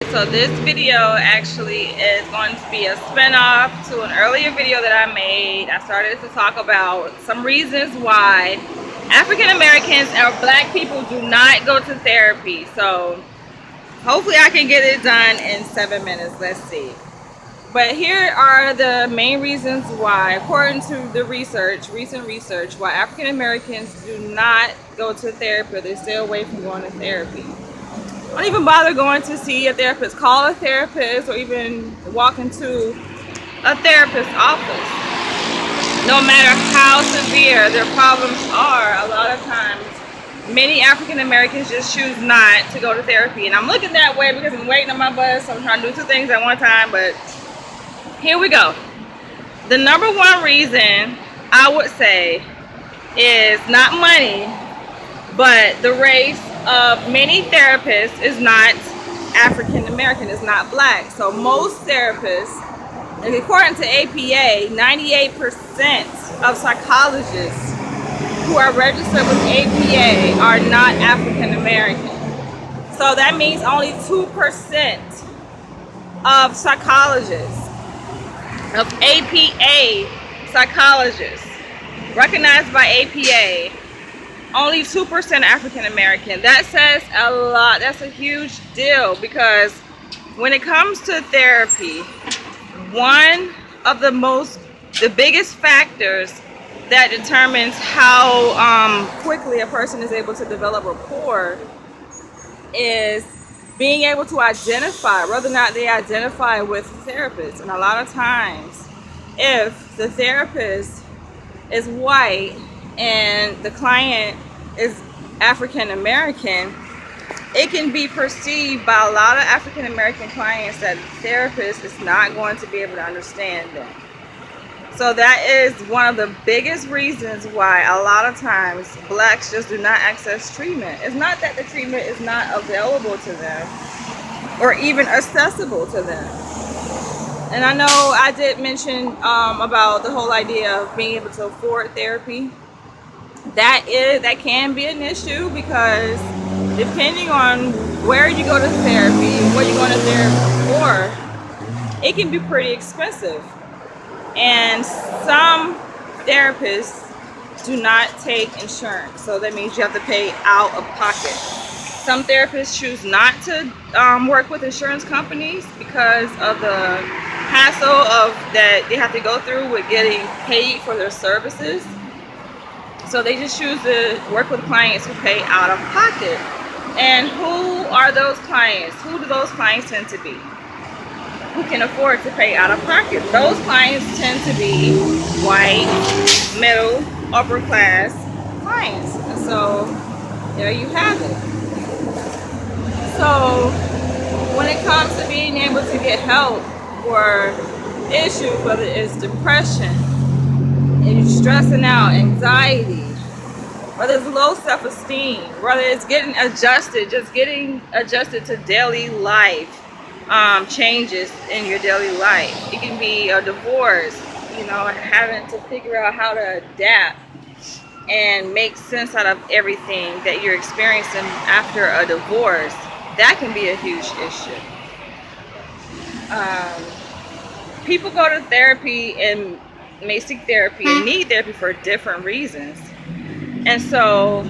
So this video actually is going to be a spin-off to an earlier video that I made. I started to talk about some reasons why African Americans or black people do not go to therapy. So hopefully I can get it done in 7 minutes. Let's see. But here are the main reasons why, according to the recent research, why African Americans do not go to therapy, or they stay away from going to therapy. Don't even bother going to see a therapist. Call a therapist or even walk into a therapist's office. No matter how severe their problems are, a lot of times many African Americans just choose not to go to therapy. And I'm looking that way because I'm waiting on my bus. So I'm trying to do two things at one time, but here we go. The number one reason I would say is not money, but the race of many therapists is not African American, is not black. So most therapists, and according to APA, 98% of psychologists who are registered with APA are not African American. So that means only 2% of psychologists, of APA psychologists recognized by APA, only 2% African American. That says a lot. That's a huge deal, because when it comes to therapy, one of the biggest factors that determines how quickly a person is able to develop rapport is being able to identify whether or not they identify with therapists. And a lot of times, if the therapist is white and the client is African American, it can be perceived by a lot of African American clients that the therapist is not going to be able to understand them. So that is one of the biggest reasons why a lot of times blacks just do not access treatment. It's not that the treatment is not available to them or even accessible to them. And I know I did mention about the whole idea of being able to afford therapy. That can be an issue, because depending on where you go to therapy, what you're going to therapy for, it can be pretty expensive. And some therapists do not take insurance, so that means you have to pay out of pocket. Some therapists choose not to work with insurance companies because of the hassle of that they have to go through with getting paid for their services. So they just choose to work with clients who pay out of pocket. And who are those clients? Who do those clients tend to be? Who can afford to pay out of pocket? Those clients tend to be white, middle, upper class clients. And so there you have it. So when it comes to being able to get help for issues, whether it's depression, and you're stressing out, anxiety, whether it's low self-esteem, whether it's getting adjusted to daily life, changes in your daily life. It can be a divorce, having to figure out how to adapt and make sense out of everything that you're experiencing after a divorce. That can be a huge issue. People go to therapy and may seek therapy and need therapy for different reasons. And so,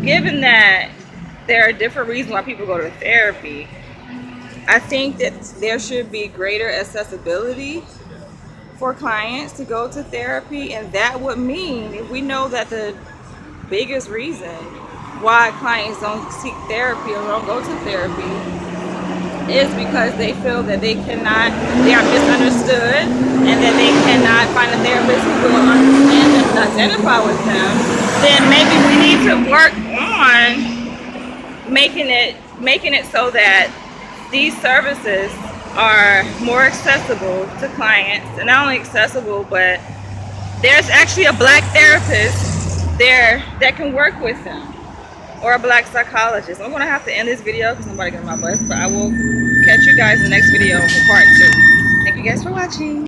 given that there are different reasons why people go to therapy, I think that there should be greater accessibility for clients to go to therapy. And that would mean, if we know that the biggest reason why clients don't seek therapy or don't go to therapy is because they feel that they are misunderstood, and that they cannot find a therapist who will understand and identify with them, then maybe we need to work on making it so that these services are more accessible to clients. And not only accessible, but there's actually a black therapist there that can work with them, or a black psychologist. I'm going to have to end this video because nobody got my bus, but I will catch you guys in the next video for part 2. Thank you guys for watching.